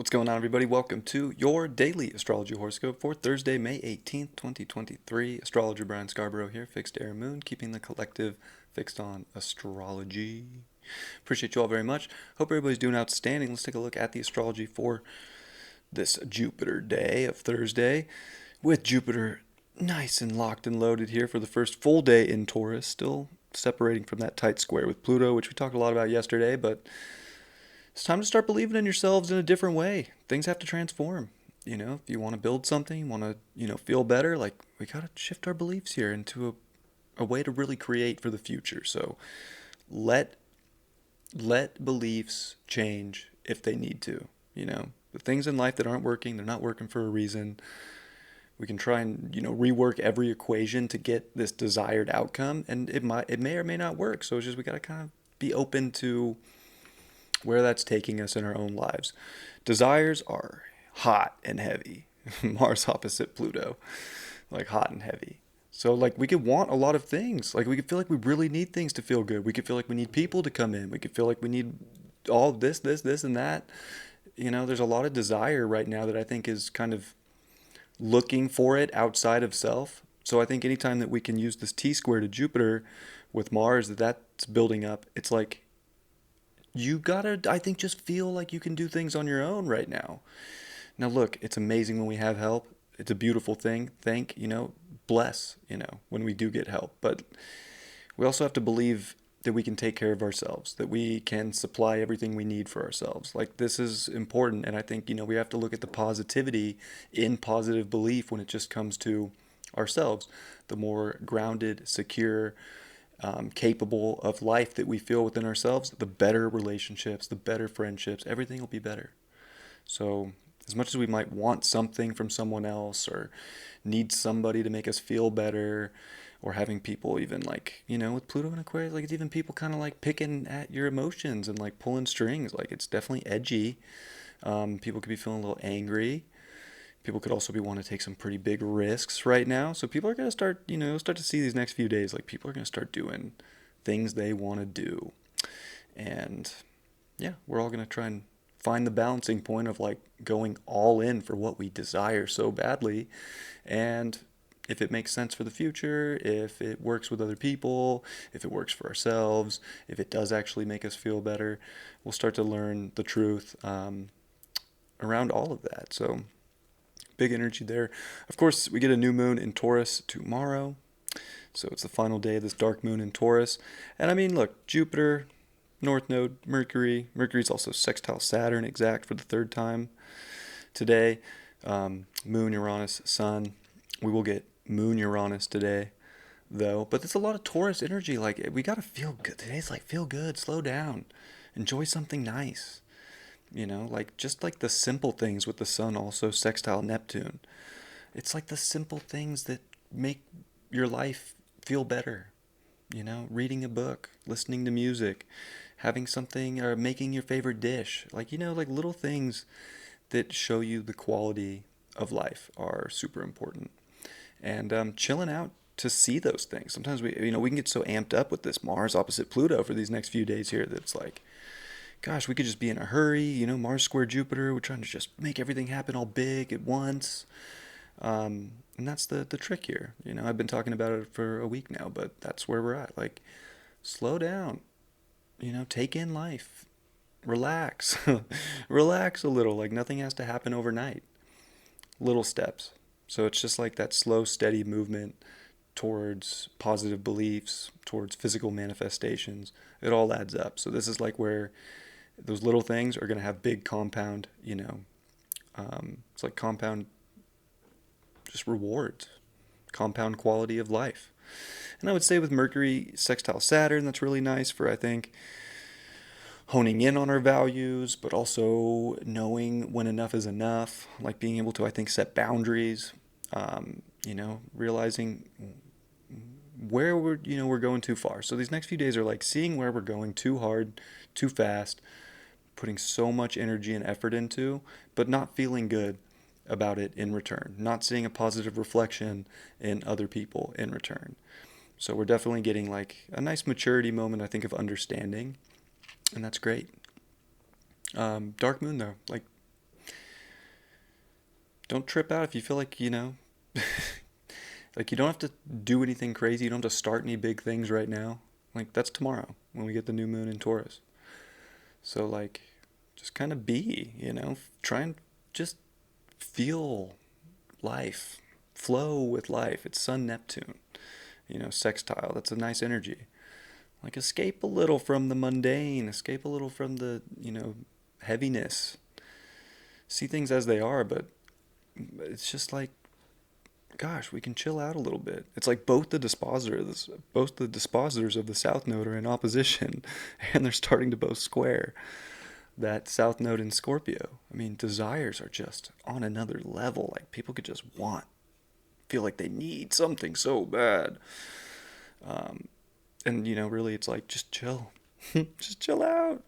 What's going on, everybody? Welcome to your daily astrology horoscope for Thursday, May 18th, 2023. Astrologer Brian Scarborough here, fixed air moon, keeping the collective fixed on astrology. Appreciate you all very much. Hope everybody's doing outstanding. Let's take a look at the astrology for this Jupiter day of Thursday, with Jupiter nice and locked and loaded here for the first full day in Taurus, still separating from that tight square with Pluto, which we talked a lot about yesterday, but it's time to start believing in yourselves in a different way. Things have to transform. If you want to build something, you want to, feel better, like we got to shift our beliefs here into a way to really create for the future. So let let beliefs change if they need to. The things in life that aren't working, they're not working for a reason. We can try and, rework every equation to get this desired outcome, and it may or may not work. So it's just we got to kind of be open to where that's taking us in our own lives. Desires are hot and heavy. Mars opposite Pluto, like hot and heavy. So like we could want a lot of things. Like we could feel like we really need things to feel good. We could feel like we need people to come in. We could feel like we need all this, and that. There's a lot of desire right now that I think is kind of looking for it outside of self. So I think anytime that we can use this T square to Jupiter with Mars, that's building up, it's like you gotta, I think, just feel like you can do things on your own right now. Now, look, it's amazing when we have help. It's a beautiful thing. Bless, when we do get help. But we also have to believe that we can take care of ourselves, that we can supply everything we need for ourselves. Like, this is important. And I think, we have to look at the positivity in positive belief when it just comes to ourselves. The more grounded, secure, capable of life that we feel within ourselves, the better relationships, the better friendships, everything will be better. So, as much as we might want something from someone else or need somebody to make us feel better, or having people even like, with Pluto and Aquarius, like it's even people kind of like picking at your emotions and like pulling strings. Like it's definitely edgy. People could be feeling a little angry. People could also be wanting to take some pretty big risks right now. So people are going to start to see these next few days, like people are going to start doing things they want to do. And yeah, we're all going to try and find the balancing point of like going all in for what we desire so badly. And if it makes sense for the future, if it works with other people, if it works for ourselves, if it does actually make us feel better, we'll start to learn the truth around all of that. So big energy there. Of course, we get a new moon in Taurus tomorrow. So it's the final day of this dark moon in Taurus. And I mean, look, Jupiter, North Node, Mercury. Mercury's also sextile Saturn exact for the third time today. Moon, Uranus, Sun. We will get Moon Uranus today, though. But it's a lot of Taurus energy. Like, we got to feel good. Today's like, feel good, slow down, enjoy something nice. Like just like the simple things with the sun also sextile Neptune. It's like the simple things that make your life feel better. Reading a book, listening to music, having something, or making your favorite dish. Like little things that show you the quality of life are super important. And chilling out to see those things. Sometimes we can get so amped up with this Mars opposite Pluto for these next few days here that it's like, gosh, we could just be in a hurry. Mars square Jupiter. We're trying to just make everything happen all big at once. And that's the trick here. I've been talking about it for a week now, but that's where we're at. Like, slow down. Take in life. Relax. Relax a little. Like, nothing has to happen overnight. Little steps. So it's just like that slow, steady movement towards positive beliefs, towards physical manifestations. It all adds up. So this is like where those little things are going to have big compound, it's like compound just rewards, compound quality of life. And I would say with Mercury sextile Saturn, that's really nice for, I think, honing in on our values, but also knowing when enough is enough, like being able to, I think, set boundaries, realizing where we're going too far. So these next few days are like seeing where we're going too hard, too fast, putting so much energy and effort into, but not feeling good about it in return, not seeing a positive reflection in other people in return. So we're definitely getting like a nice maturity moment, I think, of understanding, and that's great. Dark moon though, like don't trip out if you feel like, like you don't have to do anything crazy. You don't have to start any big things right now. Like that's tomorrow when we get the new moon in Taurus. So like just kind of try and just feel life, flow with life. It's Sun Neptune, sextile. That's a nice energy. Like escape a little from the mundane, escape a little from the, heaviness. See things as they are, but it's just like, gosh, we can chill out a little bit. It's like both the dispositors of the South Node are in opposition, and they're starting to both square that South Node in Scorpio. I mean, desires are just on another level. Like people could just feel like they need something so bad. And really, it's like just chill, just chill out.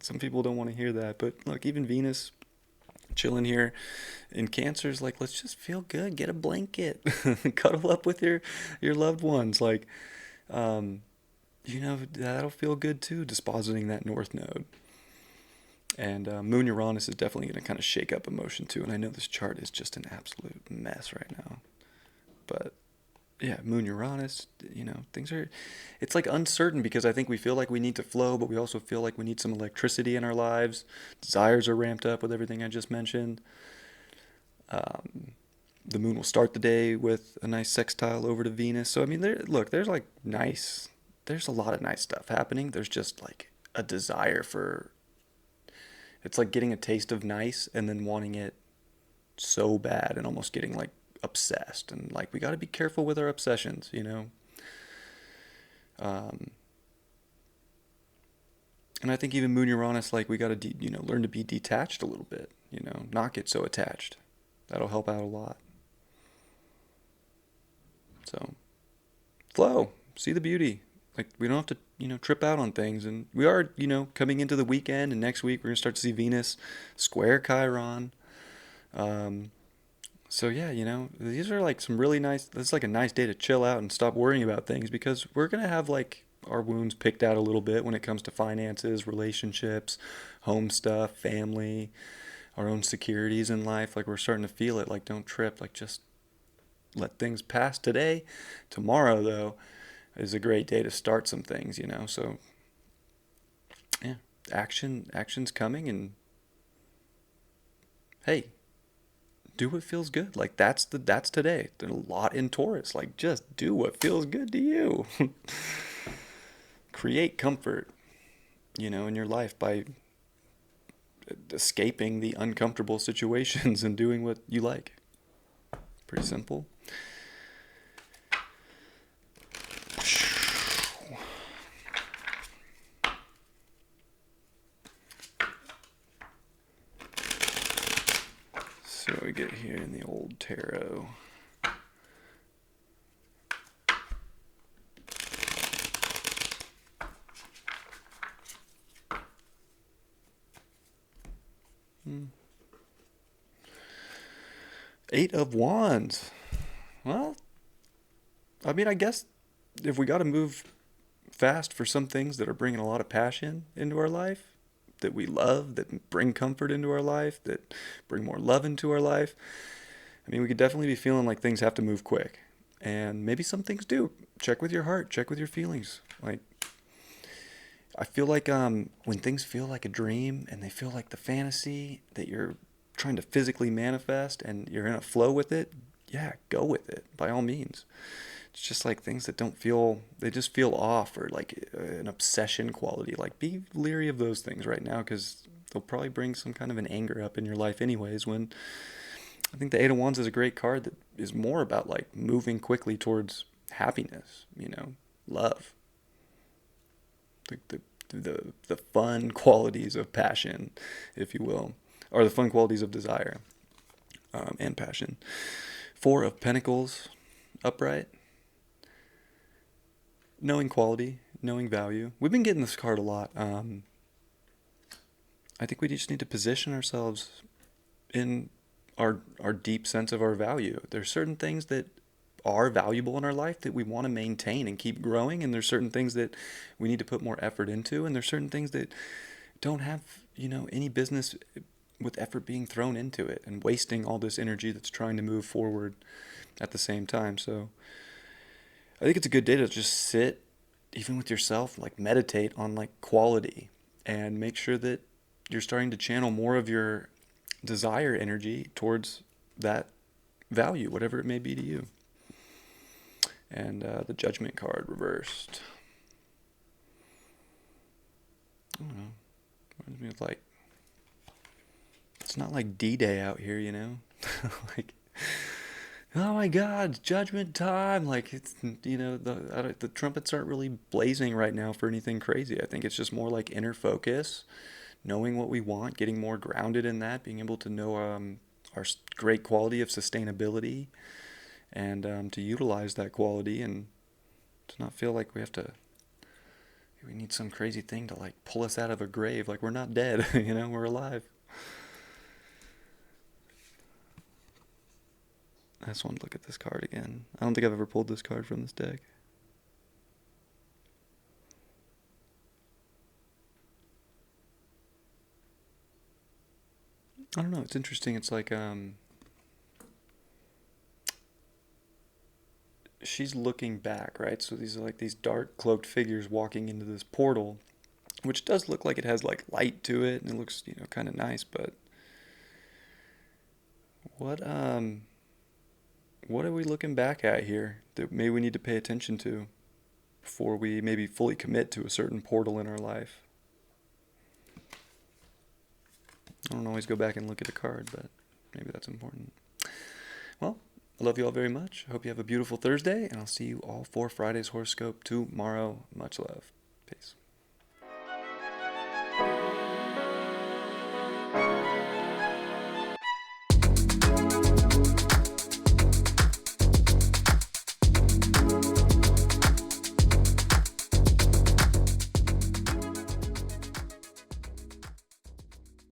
Some people don't want to hear that, but look, even Venus chilling here in Cancer's like, let's just feel good. Get a blanket, cuddle up with your loved ones. Like, that'll feel good too. Dispositing that North Node. And Moon Uranus is definitely going to kind of shake up emotion too. And I know this chart is just an absolute mess right now, but yeah, Moon Uranus, it's like uncertain because I think we feel like we need to flow, but we also feel like we need some electricity in our lives. Desires are ramped up with everything I just mentioned. The moon will start the day with a nice sextile over to Venus. So, I mean, there's a lot of nice stuff happening. There's just like a desire it's like getting a taste of nice and then wanting it so bad and almost getting like obsessed, and like we got to be careful with our obsessions. And I think even Moon Uranus, like we got to learn to be detached a little bit, not get so attached. That'll help out a lot. So flow, see the beauty. Like we don't have to trip out on things. And we are coming into the weekend, and next week we're gonna start to see Venus square Chiron. So yeah, these are like some really nice. This is like a nice day to chill out and stop worrying about things, because we're gonna have like our wounds picked out a little bit when it comes to finances, relationships, home stuff, family, our own securities in life. Like we're starting to feel it. Like don't trip. Like just let things pass today. Tomorrow though is a great day to start some things. So yeah, action's coming, and hey, do what feels good. Like that's today. There's a lot in Taurus. Like just do what feels good to you. Create comfort, in your life by escaping the uncomfortable situations and doing what you like. Pretty simple. So we get here in the old tarot. Eight of Wands. Well, I mean, I guess if we got to move fast for some things that are bringing a lot of passion into our life, that we love, that bring comfort into our life, that bring more love into our life, I mean, we could definitely be feeling like things have to move quick. And maybe some things do. Check with your heart, check with your feelings. Like, I feel like when things feel like a dream and they feel like the fantasy that you're trying to physically manifest and you're in a flow with it, yeah, go with it by all means. It's just like things that they just feel off, or like an obsession quality. Like be leery of those things right now, because they'll probably bring some kind of an anger up in your life anyways. When I think the Eight of Wands is a great card that is more about like moving quickly towards happiness, love, the fun qualities of passion, if you will, or the fun qualities of desire and passion. Four of Pentacles upright. Knowing quality, knowing value. We've been getting this card a lot. I think we just need to position ourselves in our deep sense of our value. There's certain things that are valuable in our life that we want to maintain and keep growing, and there's certain things that we need to put more effort into, and there's certain things that don't have any business with effort being thrown into it and wasting all this energy that's trying to move forward at the same time. So I think it's a good day to just sit, even with yourself, like meditate on like quality and make sure that you're starting to channel more of your desire energy towards that value, whatever it may be to you. And the Judgment card reversed. I don't know. Reminds me of like, it's not like D-Day out here, you know? Like, oh my God, Judgment time! Like it's, you know, the trumpets aren't really blazing right now for anything crazy. I think it's just more like inner focus, knowing what we want, getting more grounded in that, being able to know our great quality of sustainability, and to utilize that quality and to not feel like we need some crazy thing to like pull us out of a grave. Like we're not dead, you know, we're alive. I just want to look at this card again. I don't think I've ever pulled this card from this deck. I don't know. It's interesting. It's like she's looking back, right? So these are like these dark cloaked figures walking into this portal, which does look like it has like light to it, and it looks, you know, kind of nice. But what what are we looking back at here that maybe we need to pay attention to before we maybe fully commit to a certain portal in our life? I don't always go back and look at a card, but maybe that's important. Well, I love you all very much. I hope you have a beautiful Thursday, and I'll see you all for Friday's horoscope tomorrow. Much love. Peace.